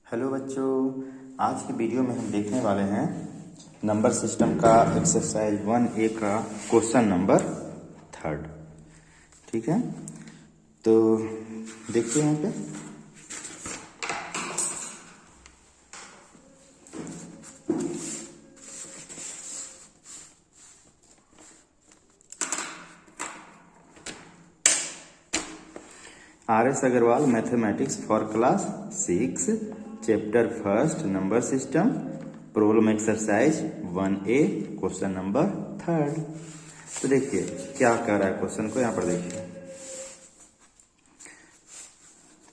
Hello बच्चों, आज की वीडियो में हम देखने वाले हैं नंबर सिस्टम का एक्सरसाइज 1A का क्वेश्चन नंबर 3। ठीक है, तो देखिए यहाँ पे RS Agrawal mathematics for class 6 chapter 1 number system problem exercise 1A question number 3। तो देखिए क्या कह रहा है क्वेश्चन को, यहाँ पर देखिए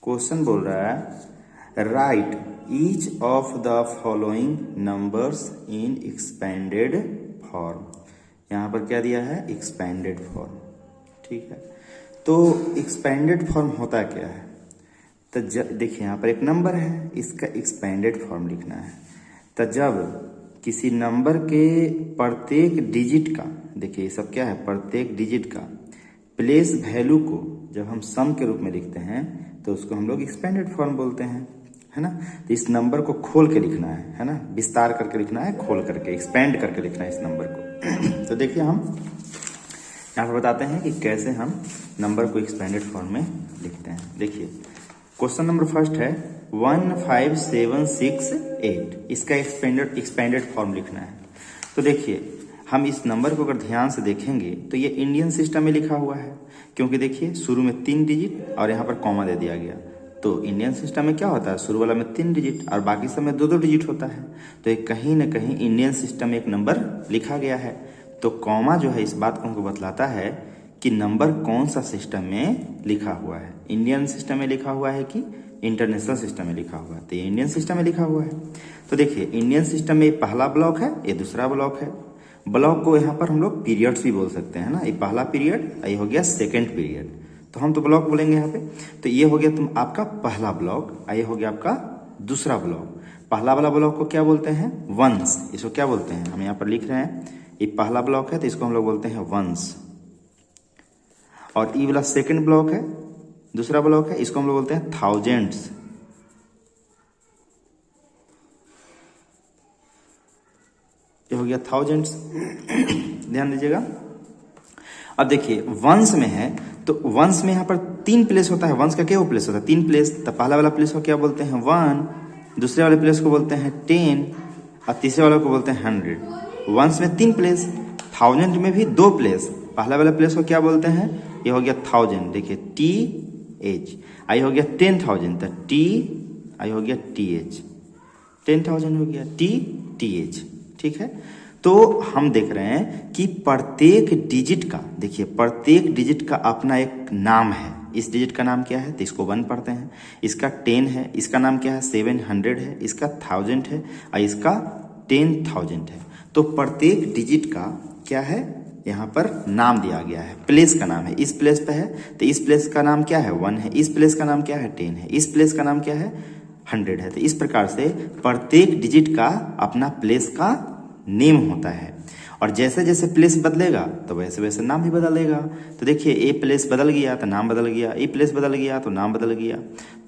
क्वेश्चन बोल रहा है right each of the following numbers in expanded form. यहाँ पर क्या दिया है, एक्सपेंडेड फॉर्म। ठीक है, तो एक्सपेंडेड फॉर्म होता क्या है, तो देखिए यहाँ पर एक नंबर है, इसका एक्सपेंडेड फॉर्म लिखना है। तो जब किसी नंबर के प्रत्येक डिजिट का, देखिए ये सब क्या है, प्रत्येक डिजिट का प्लेस वैल्यू को जब हम सम के रूप में लिखते हैं तो उसको हम लोग एक्सपेंडेड फॉर्म बोलते हैं, है ना। तो इस नंबर को खोल के लिखना है ना, विस्तार करके लिखना है, खोल करके एक्सपेंड करके लिखना है इस नंबर को। तो देखिए हम यहाँ पर बताते हैं कि कैसे हम नंबर को एक्सपेंडेड फॉर्म में लिखते हैं। देखिए क्वेश्चन नंबर फर्स्ट है 15768, इसका एक्सपेंडेड फॉर्म लिखना है। तो देखिए हम इस नंबर को अगर ध्यान से देखेंगे तो ये इंडियन सिस्टम में लिखा हुआ है, क्योंकि देखिए शुरू में 3 डिजिट और यहाँ पर कॉमा दे दिया गया। तो इंडियन सिस्टम में क्या होता है, शुरू वाला में 3 डिजिट और बाकी सब में 2-2 डिजिट होता है। तो ये कहीं ना कहीं इंडियन सिस्टम में एक नंबर लिखा गया है। तो कॉमा जो है इस बात को हमको बतलाता है कि नंबर कौन सा सिस्टम में लिखा हुआ है, इंडियन सिस्टम में लिखा हुआ है कि इंटरनेशनल सिस्टम में लिखा हुआ है। तो ये इंडियन सिस्टम में लिखा हुआ है। तो देखिए इंडियन सिस्टम में ये पहला ब्लॉक है, ये दूसरा ब्लॉक है। ब्लॉक को यहाँ पर हम लोग पीरियड्स भी बोल सकते हैं ना, ये पहला पीरियड, ये हो गया सेकेंड पीरियड, तो हम तो ब्लॉक बोलेंगे यहाँ पे। तो ये हो गया तुम आपका पहला ब्लॉक, ये हो गया आपका दूसरा ब्लॉक। पहला वाला ब्लॉक को क्या बोलते हैं, वंस, इसको क्या बोलते हैं, हम यहाँ पर लिख रहे हैं ये पहला ब्लॉक है तो इसको हम लोग बोलते हैं वंस। और ये वाला सेकंड ब्लॉक है, दूसरा ब्लॉक है, इसको हम लोग बोलते हैं थाउजेंड्स। ये हो गया थाउजेंड्स। ध्यान दीजिएगा। अब देखिए वंस में है तो वंस में यहाँ पर 3 प्लेस होता है। वंस का क्या प्लेस होता है, 3 प्लेस। तो पहला वाला प्लेस को क्या बोलते हैं 1, दूसरे वाले प्लेस को बोलते हैं 10 और तीसरे वाले को बोलते हैं 100। वंस में 3 प्लेस, थाउजेंड में भी 2 प्लेस। पहला वाला प्लेस को क्या बोलते हैं, ये हो गया थाउजेंड, देखिए TH। आई हो गया 10,000 तो T, आई हो गया TH, 10,000 हो गया TH। ठीक है, तो हम देख रहे हैं कि प्रत्येक डिजिट का, देखिए प्रत्येक डिजिट का अपना एक नाम है। इस डिजिट का नाम क्या है, तो इसको 1 पढ़ते हैं। इसका 10 है, इसका नाम क्या है 700 है, इसका 1000 है और इसका 10,000 है। तो प्रत्येक डिजिट का क्या है, यहाँ पर नाम दिया गया है, प्लेस का नाम है। इस प्लेस पे है तो इस प्लेस का नाम क्या है 1 है, इस प्लेस का नाम क्या है 10 है, इस प्लेस का नाम क्या है 100 है। तो इस प्रकार से प्रत्येक डिजिट का अपना प्लेस का नेम होता है, और जैसे जैसे प्लेस बदलेगा तो वैसे वैसे नाम भी बदलेगा। तो देखिए ए प्लेस बदल गया तो नाम बदल गया, ए प्लेस बदल गया तो नाम बदल गया।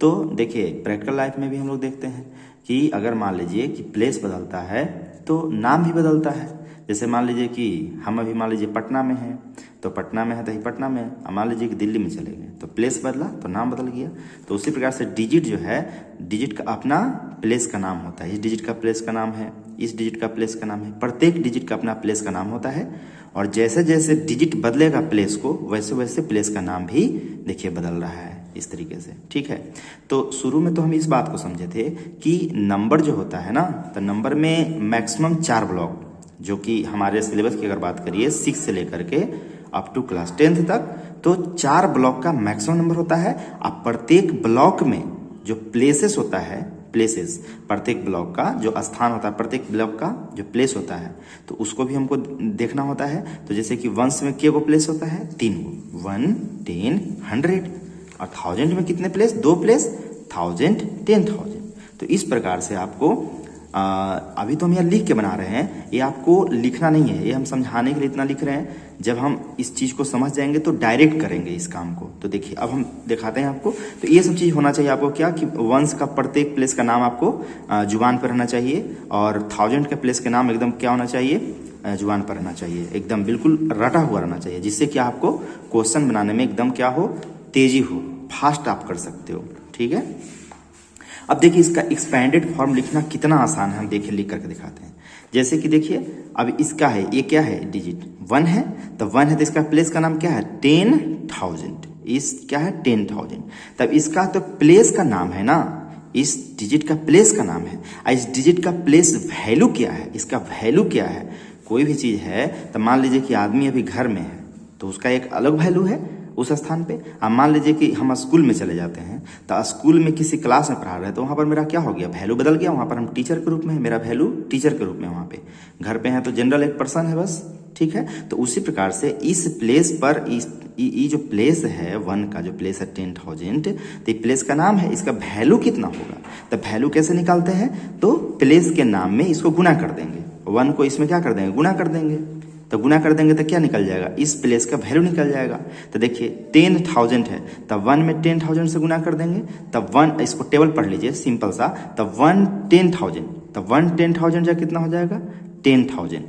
तो देखिए प्रैक्टिकल लाइफ में भी हम लोग देखते हैं कि अगर मान लीजिए कि प्लेस बदलता है तो नाम भी बदलता है। जैसे मान लीजिए कि हम अभी मान लीजिए पटना में हैं, तो पटना में है तो ही पटना में है। मान लीजिए कि दिल्ली में चले गए तो प्लेस बदला तो नाम बदल गया। तो उसी प्रकार से डिजिट जो है, डिजिट का अपना प्लेस का नाम होता है। इस डिजिट का प्लेस का नाम है, इस डिजिट का प्लेस का नाम है, प्रत्येक डिजिट का अपना प्लेस का नाम होता है। और जैसे जैसे डिजिट बदलेगा प्लेस को, वैसे वैसे प्लेस का नाम भी देखिए बदल रहा है इस तरीके से। ठीक है, तो शुरू में तो हम इस बात को समझे थे कि नंबर जो होता है ना, तो नंबर में मैक्सिमम 4 ब्लॉक, जो कि हमारे सिलेबस की अगर बात करिए 6 से लेकर के अप टू क्लास 10th तक, तो 4 ब्लॉक का मैक्सिमम नंबर होता है। अब प्रत्येक ब्लॉक में जो प्लेसेस होता है, प्लेसेस, प्रत्येक ब्लॉक का जो स्थान होता है, प्रत्येक ब्लॉक का जो प्लेस होता है, तो उसको भी हमको देखना होता है। तो जैसे कि वंस में क्या प्लेस होता है 3 गो, 1, 10, 100। और थाउजेंड में कितने प्लेस, 2 प्लेस, 1000, 10,000। तो इस प्रकार से आपको अभी तो हम यहाँ लिख के बना रहे हैं, ये आपको लिखना नहीं है, ये हम समझाने के लिए इतना लिख रहे हैं। जब हम इस चीज़ को समझ जाएंगे तो डायरेक्ट करेंगे इस काम को। तो देखिए अब हम दिखाते हैं आपको। तो ये सब चीज़ होना चाहिए आपको क्या कि वंस का प्रत्येक प्लेस का नाम आपको जुबान पर रहना चाहिए, और थाउजेंड के प्लेस के नाम एकदम क्या होना चाहिए, जुबान पर रहना चाहिए, एकदम बिल्कुल रटा हुआ रहना चाहिए, जिससे कि आपको क्वेश्चन बनाने में एकदम क्या हो, तेजी हो, फास्ट आप कर सकते हो। ठीक है, अब देखिए इसका एक्सपेंडेड फॉर्म लिखना कितना आसान है, हम देखिए लिख करके दिखाते हैं। जैसे कि देखिए अब इसका है, ये क्या है, डिजिट 1 है, तो 1 है तो इसका प्लेस का नाम क्या है, 10,000। इस क्या है, 10,000। तब इसका तो प्लेस का नाम है ना, इस डिजिट का प्लेस का नाम है। इस डिजिट का प्लेस वैल्यू क्या है, इसका वैल्यू क्या है। कोई भी चीज़ है तो मान लीजिए कि आदमी अभी घर में है तो उसका एक अलग वैल्यू है उस स्थान पे। अब मान लीजिए कि हम स्कूल में चले जाते हैं, तो स्कूल में किसी क्लास में पढ़ा रहे हैं, तो वहाँ पर मेरा क्या हो गया, वैल्यू बदल गया। वहाँ पर हम टीचर के रूप में है, मेरा वैल्यू टीचर के रूप में वहाँ पे। घर पे है तो जनरल एक पर्सन है बस। ठीक है, तो उसी प्रकार से इस प्लेस पर ये जो प्लेस है 1 का जो प्लेस है 10,000, तो ये प्लेस का नाम है, इसका वैल्यू कितना होगा। तो वैल्यू कैसे निकालते हैं, तो प्लेस के नाम में इसको गुना कर देंगे, 1 को इसमें क्या कर देंगे, गुना कर देंगे। तो गुना कर देंगे तो क्या निकल जाएगा, इस प्लेस का वैल्यू निकल जाएगा। तो देखिए 10,000 है, तब 1 में 10,000 से गुना कर देंगे, तब 1, इसको टेबल पढ़ लीजिए सिंपल सा, तब 1 10,000, तब 1 10,000 जा कितना हो जाएगा, 10,000।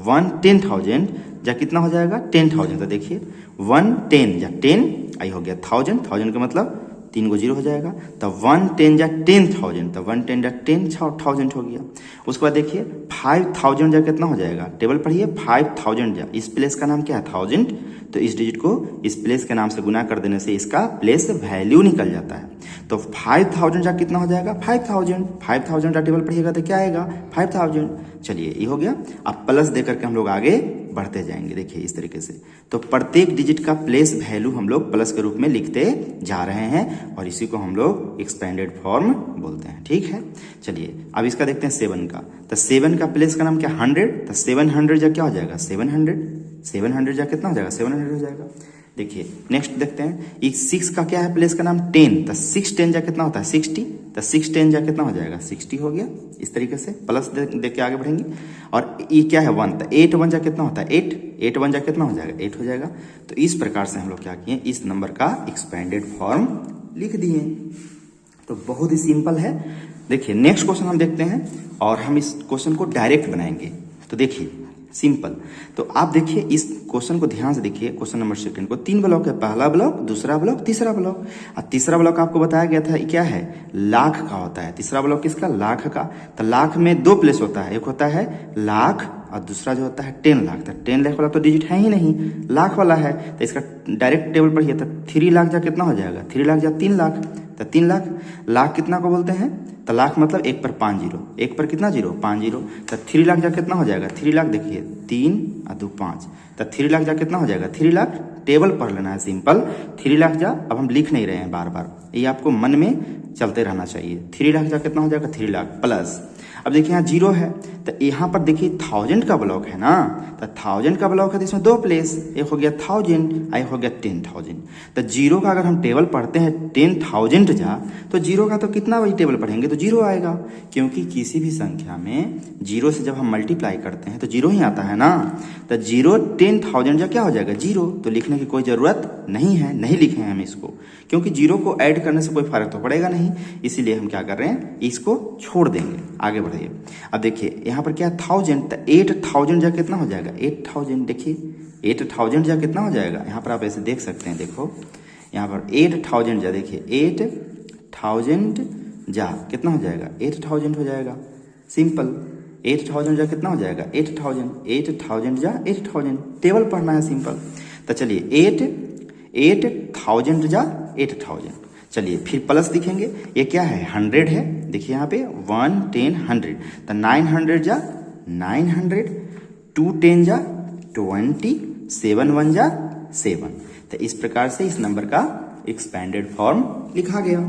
1 10,000 जा कितना हो जाएगा, 10,000। तो देखिए 1 10 जा 10 आई हो गया 1000 का मतलब 3 को 0 हो जाएगा। तब 1 10 जा 10,000, तब 1 10 जा 10,000 हो गया। उसके बाद देखिए 5,000 जा कितना हो जाएगा, टेबल पढ़िए, 5,000 जा, इस प्लेस का नाम क्या है, 1000, तो इस डिजिट को इस प्लेस के नाम से गुना कर देने से इसका प्लेस वैल्यू निकल जाता है। तो 5,000 जा कितना हो जाएगा, 5,000 जा टेबल पढ़िएगा तो क्या आएगा, 5,000। चलिए ये हो गया। अब प्लस दे करके हम लोग आगे बढ़ते जाएंगे। देखिए इस तरीके से, तो प्रत्येक डिजिट का प्लेस वैल्यू हम लोग प्लस के रूप में लिखते जा रहे हैं, और इसी को हम लोग एक्सपेंडेड फॉर्म बोलते हैं। ठीक है, चलिए अब इसका देखते हैं 7 का। तो 7 का प्लेस का नाम क्या, 100, तो 700 जा क्या हो जाएगा, 700 जा कितना हो जाएगा, 700 हो जाएगा। देखिए नेक्स्ट देखते हैं, इस 6 का क्या है, प्लेस का नाम 10, तो 6 10 जा कितना होता है, 60, तो 6 10 जा कितना हो जाएगा, 60 हो गया। इस तरीके से प्लस देख के आगे बढ़ेंगे। और ये क्या है 1, तो 8 1 जा कितना होता है, 8 1 जा कितना हो जाएगा, 8 हो जाएगा। तो इस प्रकार से हम लोग क्या किए, इस नंबर का एक्सपेंडेड फॉर्म लिख दिए। तो बहुत ही सिंपल है। देखिए नेक्स्ट क्वेश्चन हम देखते हैं, और हम इस क्वेश्चन को डायरेक्ट बनाएंगे। तो देखिए सिंपल, तो आप देखिए इस क्वेश्चन को ध्यान से देखिए। क्वेश्चन नंबर 2 को 3 ब्लॉक है, पहला ब्लॉक, दूसरा ब्लॉक, तीसरा ब्लॉक। और तीसरा ब्लॉक आपको बताया गया था क्या है, लाख का होता है। तीसरा ब्लॉक किसका, लाख का। तो लाख में 2 प्लेस होता है, एक होता है लाख और दूसरा जो होता है 10 लाख। तो 10 लाख वाला तो डिजिट है ही नहीं, लाख वाला है, तो इसका डायरेक्ट टेबल पढ़िए। तो 3 लाख जा कितना हो जाएगा, 3 लाख जा 3 लाख, तो 3 लाख। लाख कितना को बोलते हैं, तो लाख मतलब 1 पर 5 जीरो, 1 पर कितना जीरो, 5 जीरो। तो 3 लाख जा कितना हो जाएगा, 3 लाख देखिए 3 और 2 5, तो 3 लाख जा कितना हो जाएगा, 3 लाख। टेबल पढ़ लेना है सिंपल, 3 लाख जा। अब हम लिख नहीं रहे हैं बार बार, ये आपको मन में चलते रहना चाहिए। 3 लाख जा कितना हो जाएगा, 3 लाख प्लस। अब देखिए यहाँ 0 है, तो यहाँ पर देखिए 1000 का ब्लॉक है ना, तो 1000 का ब्लॉक है तो इसमें 2 प्लेस, एक हो गया 1000, एक हो गया 10,000। तो 0 का अगर हम टेबल पढ़ते हैं 10,000 जा, तो 0 का तो कितना वही टेबल पढ़ेंगे तो 0 आएगा, क्योंकि किसी भी संख्या में 0 से जब हम मल्टीप्लाई करते हैं तो 0 ही आता है ना। तो 0 10,000 जा क्या हो जाएगा, 0। तो लिखने की कोई ज़रूरत नहीं है, नहीं लिखे हैं हम इसको, क्योंकि 0 को ऐड करने से कोई फर्क तो पड़ेगा नहीं, इसीलिए हम क्या कर रहे हैं, इसको छोड़ देंगे। आगे बढ़िए। अब देखिए यहाँ पर क्या 1000, तो 8,000 जा कितना हो जाएगा, 8,000। देखिए 8,000 जा कितना हो जाएगा, यहाँ पर आप ऐसे देख सकते हैं। देखो यहाँ पर 8,000 जा, देखिए 8,000 जा कितना हो जाएगा, 8,000 हो जाएगा सिंपल। 8,000 जा कितना हो जाएगा, 8,000 जा 8,000। टेबल पढ़ना है सिंपल। तो चलिए 8,000 जा 8,000। चलिए फिर प्लस दिखेंगे, ये क्या है 100 है, देखिए यहाँ पे 1 10 100, तो 900 जा 900, 2 10 जा 20, 7 1 जा 7। तो इस प्रकार से इस नंबर का एक्सपेंडेड फॉर्म लिखा गया।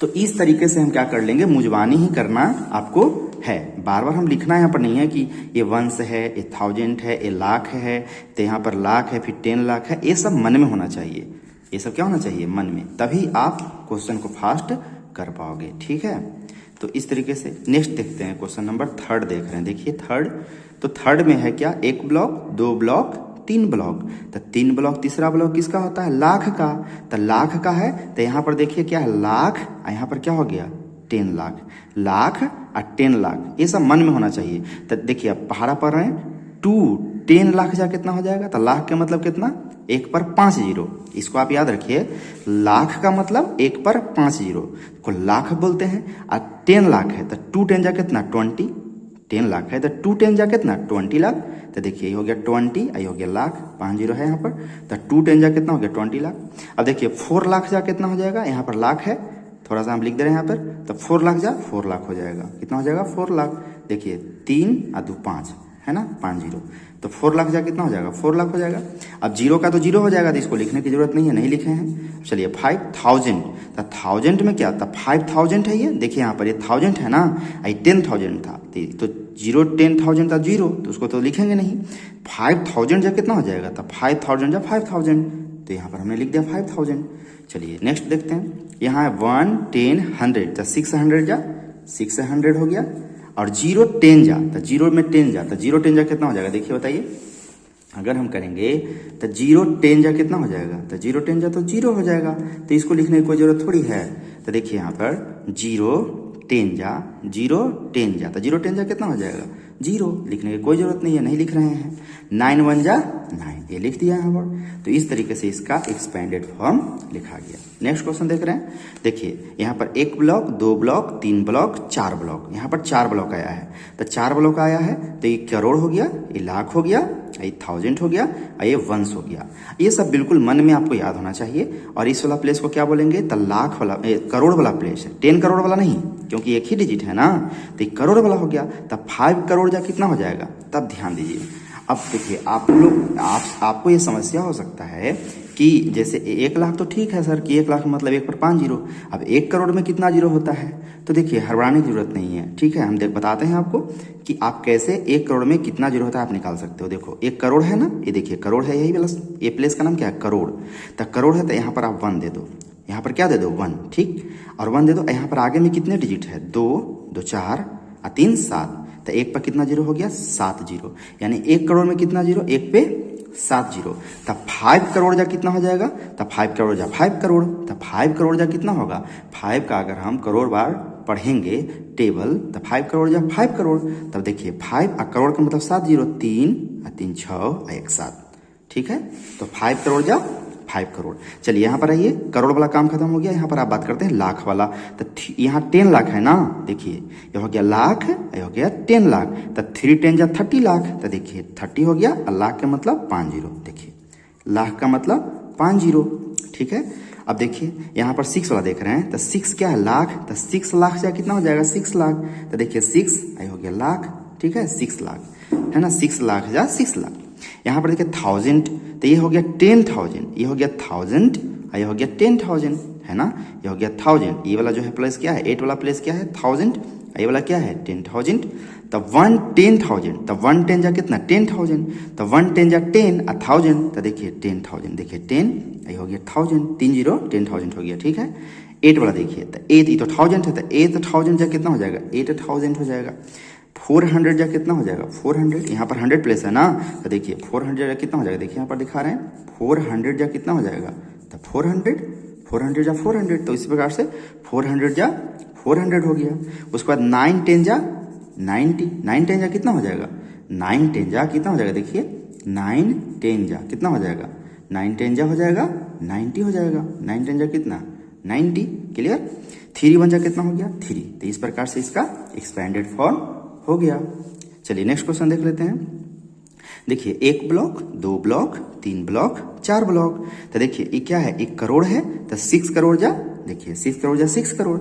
तो इस तरीके से हम क्या कर लेंगे, मुजबानी ही करना आपको है, बार बार हम लिखना यहाँ पर नहीं है कि ये 1 है, ये 1000 है, ये लाख है, तो यहाँ पर लाख है, फिर 10 लाख है। ये सब मन में होना चाहिए, ये सब क्या होना चाहिए, मन में, तभी आप क्वेश्चन को फास्ट कर पाओगे। ठीक है, तो इस तरीके से नेक्स्ट देखते हैं, क्वेश्चन नंबर थर्ड देख रहे हैं। देखिए थर्ड, तो थर्ड में है क्या, एक ब्लॉक, दो ब्लॉक, तीन ब्लॉक। तो तीन ब्लॉक, तीसरा ब्लॉक किसका होता है, लाख का। तो लाख का है तो यहाँ पर देखिए क्या है, लाख, यहाँ पर क्या हो गया, 10 लाख। लाख और 10 लाख, ये सब मन में होना चाहिए। तो देखिए अब पहाड़ा पढ़ रहे हैं, 10 लाख जा कितना हो जाएगा, तो लाख के मतलब कितना, 1 पर 5 जीरो। इसको आप याद रखिए, लाख का मतलब 1 पर 5 जीरो को लाख बोलते हैं। और 10 लाख है तो 2 10 जा कितना, 20। 10 लाख है तो 2 10 जा कितना, 20 लाख। तो देखिए ये हो गया 20, ये हो गया लाख, 5 जीरो है यहाँ पर। तो 2 10 जा कितना हो गया, 20 लाख। अब देखिए 4 लाख जा कितना हो जाएगा, यहाँ पर लाख है, थोड़ा सा हम लिख दे रहे हैं यहाँ पर। तो 4 लाख जा 4 लाख हो जाएगा, कितना हो जाएगा, 4 लाख। देखिए 3 और 2 5 है ना, 5 जीरो। तो 4 लाख जा कितना हो जाएगा, 4 लाख हो जाएगा। अब जीरो का तो जीरो हो जाएगा, तो इसको लिखने की जरूरत नहीं है, नहीं लिखे हैं। चलिए 5000, तो 1000 में क्या था, 5000 है ये। देखिए यहाँ पर ये 1000 है ना, ये 10,000 था, तो जीरो 10,000 था जीरो, तो उसको तो लिखेंगे नहीं। 5000 जा कितना हो जाएगा, तो 5000 जा 5000, तो यहाँ पर हमने लिख दिया 5000। चलिए नेक्स्ट देखते हैं, यहाँ है 1 10 100, तो 600 जा 600 हो गया। और 0 10 जा, तो 0 में 10 जा, तो 0 10 जा कितना हो जाएगा, देखिए बताइए। अगर हम करेंगे तो 0 10 जा कितना हो जाएगा, तो 0 10 जा तो 0 हो जाएगा, तो इसको लिखने की कोई जरूरत थोड़ी है। तो देखिए यहाँ पर 0 10 जा 0 10 जा, तो 0 10 जा कितना हो जाएगा, 0। लिखने की कोई जरूरत नहीं है, नहीं लिख रहे हैं। 9 1 जा 9, ये लिख दिया यहाँ पर। तो इस तरीके से इसका एक्सपेंडेड फॉर्म लिखा गया। नेक्स्ट क्वेश्चन देख रहे हैं, देखिए यहाँ पर 1 ब्लॉक, 2 ब्लॉक, 3 ब्लॉक, 4 ब्लॉक। यहाँ पर 4 ब्लॉक आया है, तो 4 ब्लॉक आया है तो ये करोड़ हो गया, ये लाख हो गया, ये 1000 हो गया, ये वंश हो गया। ये सब बिल्कुल मन में आपको याद होना चाहिए। और इस वाला प्लेस को क्या बोलेंगे, तो लाख वाला, करोड़ वाला प्लेस है, 10 करोड़ वाला नहीं, क्योंकि एक ही डिजिट है ना, तो ये करोड़ वाला हो गया। तब 5 करोड़ जा कितना हो जाएगा, तब ध्यान दीजिए। अब देखिए आपको ये समस्या हो सकता है कि जैसे 1 लाख तो ठीक है सर, कि 1 लाख मतलब 1 पर 5 जीरो। अब 1 करोड़ में कितना जीरो होता है, तो देखिए हड़बड़ाने की जरूरत नहीं है, ठीक है। हम बताते हैं आपको कि आप कैसे 1 करोड़ में कितना जीरो होता है आप निकाल सकते हो। देखो 1 करोड़ है ना, ये देखिए करोड़ है, यही प्लस ये प्लेस का नाम क्या है, करोड़। तो करोड़ है तो यहाँ पर आप 1 दे दो, यहाँ पर क्या दे दो, 1, ठीक। और 1 दे दो, यहाँ पर आगे में कितने डिजिट है, 2 2 4 और 3 7। तो 1 पर कितना जीरो हो गया, 7 जीरो। यानी 1 करोड़ में कितना जीरो, 1 पे 7 जीरो। तब 5 करोड़ जा कितना हो जाएगा, तब 5 करोड़ जा 5 करोड़। तब 5 करोड़ जा कितना होगा, 5 का अगर हम करोड़ बार पढ़ेंगे टेबल, तो 5 करोड़ जा 5 करोड़। तब देखिए 5 और करोड़ का मतलब 7 जीरो, 3 और 3 6 और 1 7, ठीक है। तो 5 करोड़ जा 5 करोड़। चलिए यहाँ पर आइए, करोड़ वाला काम खत्म हो गया, यहाँ पर आप बात करते हैं लाख वाला। तो यहाँ 10 लाख है ना, देखिए ये हो गया लाख, ये हो गया 10 लाख। तो 3 10 जा 30 लाख, तो देखिए 30 हो गया, और लाख का मतलब 5 जीरो। देखिए लाख का मतलब 5 जीरो, ठीक है। अब देखिए यहाँ पर 6 वाला देख रहे हैं, तो 6 क्या है, लाख। तो 6 लाख जा कितना हो जाएगा, 6 लाख। तो देखिए 6 ये हो गया लाख, ठीक है, 6 लाख है ना, 6 लाख जा 6 लाख। यहाँ पर देखिए 1000, तो ये हो गया 10,000, ये हो गया 1000, ये हो गया 10,000 है ना, ये हो गया 1000। ये वाला जो है प्लेस क्या है, 8 वाला प्लेस क्या है, 1000, ये वाला क्या है 10,000। तो 1 10,000, तो 1 10 जा कितना 10,000। तो 1 10 जा 10 और 1000, तो देखिए 10,000, देखिए 10 ये हो गया 1000, 3 जीरो 10,000 हो गया, ठीक है। 8 वाला देखिए, तो 8 ये तो 1000 है, तो 8,000 जा कितना हो जाएगा, 8,000 हो जाएगा। 400 जा कितना हो जाएगा, 400, यहाँ पर 100 प्लेस है ना, तो देखिए 400 जा कितना हो जाएगा, देखिए यहाँ पर दिखा रहे हैं 400 जा कितना हो जाएगा, तो 400 जा 400। तो इस प्रकार से 400 जा 400 हो गया। उसके बाद 9 10 जा 90, 9 10 जा कितना हो जाएगा, 9 10 जा कितना हो जाएगा, देखिए 9 10 जा कितना हो जाएगा, 9 10 जा हो जाएगा 90 हो जाएगा। 9 10 जा कितना 90, क्लियर। 3 1 जा कितना हो गया 3। तो इस प्रकार से इसका एक्सपेंडेड फॉर्म हो गया। चलिए नेक्स्ट क्वेश्चन देख लेते हैं। देखिए 1 ब्लॉक, 2 ब्लॉक, 3 ब्लॉक, 4 ब्लॉक। तो देखिए ये क्या है, 1 करोड़ है, तो 6 करोड़ जा, देखिए 6 करोड़ जा 6 करोड़।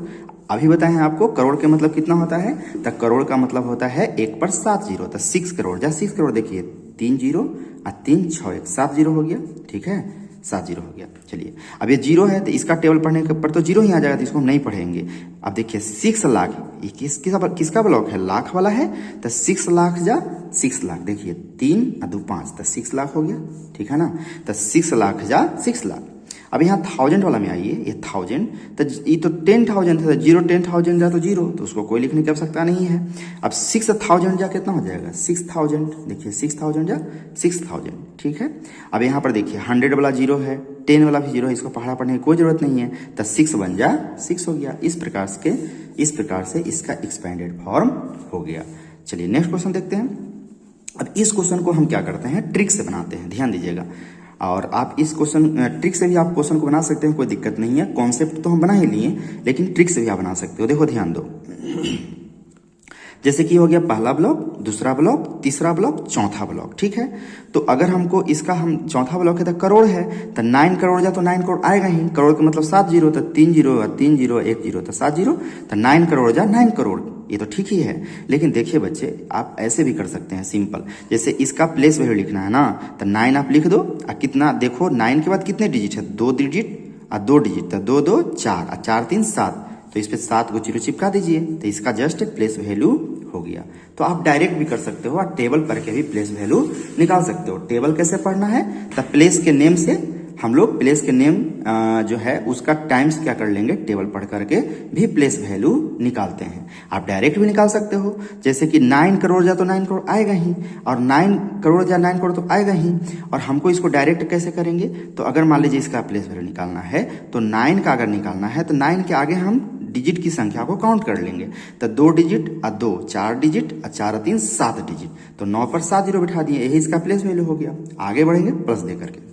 अभी बताए हैं आपको करोड़ के मतलब कितना होता है, तो करोड़ का मतलब होता है 1 पर 7 जीरो। तो 6 करोड़ जा 6 करोड़, देखिए 3 जीरो और 3 6 1 7 जीरो हो गया, ठीक है, 7 जीरो हो गया। चलिए अब ये जीरो है तो इसका टेबल पढ़ने के पर तो जीरो ही आ जाएगा, तो इसको हम नहीं पढ़ेंगे। अब देखिए 6 लाख, ये किसका ब्लॉक है, लाख वाला है। तो 6 लाख जा 6 लाख, देखिए 3 और 2 5, तो 6 लाख हो गया, ठीक है ना। तो 6 लाख जा 6 लाख। अब यहाँ 1000 वाला में आइए, ये 1000 तो ये तो 10,000 था, 0 10,000 जा तो 0, तो उसको कोई लिखने की आवश्यकता नहीं है। अब 6000 जा कितना हो जाएगा 6000, देखिए 6000 जा 6000, ठीक है। अब यहाँ पर देखिए 100 वाला 0 है, 10 वाला भी 0 है, इसको पहाड़ा पढ़ने की कोई जरूरत नहीं है, तो 6 बन जा 6 हो गया। इस प्रकार से इसका एक्सपेंडेड फॉर्म हो गया। चलिए नेक्स्ट क्वेश्चन देखते हैं। अब इस क्वेश्चन को हम क्या करते हैं, ट्रिक से बनाते हैं, ध्यान दीजिएगा। और आप इस क्वेश्चन ट्रिक से भी आप क्वेश्चन को बना सकते हैं, कोई दिक्कत नहीं है। कॉन्सेप्ट तो हम बना ही लिए, लेकिन ट्रिक से भी आप बना सकते हो। देखो ध्यान दो, जैसे कि हो गया पहला ब्लॉक, दूसरा ब्लॉक, तीसरा ब्लॉक, चौथा ब्लॉक, ठीक है। तो अगर हमको इसका हम चौथा ब्लॉक है तो करोड़ है, तो 9 करोड़ जा तो 9 करोड़ आएगा ही। करोड़ का मतलब 7 जीरो, तो 3 जीरो, 3 जीरो, 1 जीरो, तो 7 जीरो, तो 9 करोड़ जा 9 करोड़, ये तो ठीक ही है। लेकिन देखिए बच्चे, आप ऐसे भी कर सकते हैं सिंपल, जैसे इसका प्लेस वैल्यू लिखना है ना, तो 9 आप लिख दो, और कितना देखो 9 के बाद कितने डिजिट है, 2 डिजिट और 2 डिजिट, तो 2 2 4 और 4 3 7, तो इस पे 7 को जीरो चिपका दीजिए, तो इसका जस्ट प्लेस वैल्यू हो गया। तो आप डायरेक्ट भी कर सकते हो और टेबल पढ़ के भी प्लेस वैल्यू निकाल सकते हो। टेबल कैसे पढ़ना है, तो प्लेस के नेम से हम लोग प्लेस के नेम जो है उसका टाइम्स क्या कर लेंगे, टेबल पढ़ करके भी प्लेस वैल्यू निकालते हैं। आप डायरेक्ट भी निकाल सकते हो, जैसे कि 9 करोड़ जा तो 9 करोड़ आएगा ही, और 9 करोड़ जा 9 करोड़ तो आएगा ही। और हमको इसको डायरेक्ट कैसे करेंगे, तो अगर मान लीजिए इसका प्लेस वैल्यू निकालना है, तो 9 का अगर निकालना है तो 9 के आगे हम डिजिट की संख्या को काउंट कर लेंगे, तो 2 डिजिट और 2 4 डिजिट और 4 3 7 डिजिट, तो 9 पर 7 जीरो बिठा दिए, यही इसका प्लेस वैल्यू हो गया। आगे बढ़ेंगे प्लस दे करके,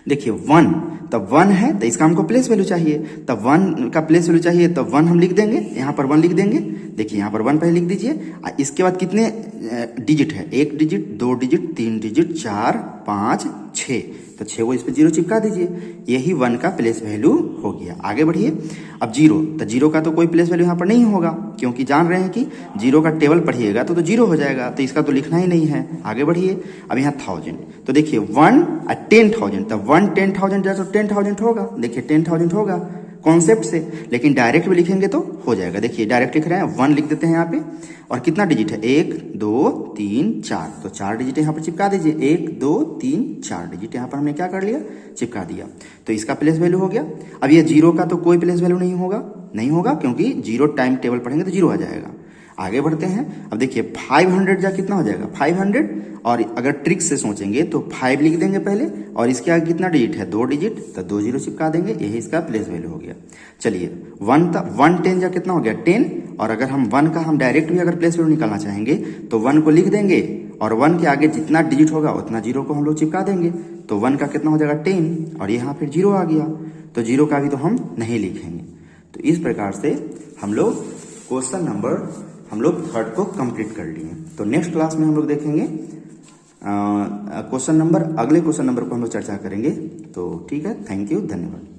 देखिए 1, तो 1 है तो इसका हमको प्लेस वैल्यू चाहिए, तो 1 का प्लेस वैल्यू चाहिए, तो 1 हम लिख देंगे, यहाँ पर 1 लिख देंगे। देखिए यहाँ पर 1 पहले लिख दीजिए, इसके बाद कितने डिजिट है, 1 डिजिट, 2 डिजिट, 3 डिजिट, 4 5 6, तो 6 को इस पे जीरो चिपका दीजिए, यही 1 का प्लेस वैल्यू हो गया। आगे बढ़िए, अब 0, तो 0 का तो कोई प्लेस वैल्यू यहाँ पर नहीं होगा, क्योंकि जान रहे हैं कि 0 का टेबल पढ़िएगा तो 0 हो जाएगा, तो इसका तो लिखना ही नहीं है। आगे बढ़िए, अब यहाँ 1000, तो देखिए 1 और 10,000, तो 1 10,000 जाए तो 10,000 होगा, देखिए 10,000 होगा कॉन्सेप्ट से, लेकिन डायरेक्ट भी लिखेंगे तो हो जाएगा। देखिए डायरेक्ट लिख रहे हैं, 1 लिख देते हैं यहाँ पे, और कितना डिजिट है, 1 2 3 4, तो 4 डिजिट यहाँ पर चिपका दीजिए, 1 2 3 4 डिजिट यहाँ पर हमने क्या कर लिया, चिपका दिया, तो इसका प्लेस वैल्यू हो गया। अब ये 0 का तो कोई प्लेस वैल्यू नहीं होगा, क्योंकि 0 टाइम टेबल पढ़ेंगे तो 0 आ जाएगा। आगे बढ़ते हैं, अब देखिए 500 जा कितना हो जाएगा 500, और अगर ट्रिक से सोचेंगे तो 5 लिख देंगे पहले, और इसके आगे कितना डिजिट है, 2 डिजिट, तो 2 जीरो चिपका देंगे, यही इसका प्लेस वैल्यू हो गया। चलिए 1 10 जा कितना हो गया 10, और अगर हम 1 का हम डायरेक्ट भी अगर प्लेस वैल्यू निकालना चाहेंगे तो 1 को लिख देंगे, और 1 के आगे जितना डिजिट होगा उतना 0 को हम लोग चिपका देंगे, तो 1 का कितना हो जाएगा 10, और यहाँ फिर 0 आ गया, तो 0 का भी तो हम नहीं लिखेंगे। तो इस प्रकार से हम लोग क्वेश्चन नंबर हम लोग 3rd को कंप्लीट कर लिए। तो नेक्स्ट क्लास में हम लोग देखेंगे क्वेश्चन नंबर, अगले क्वेश्चन नंबर को हम लोग चर्चा करेंगे। तो ठीक है, थैंक यू, धन्यवाद।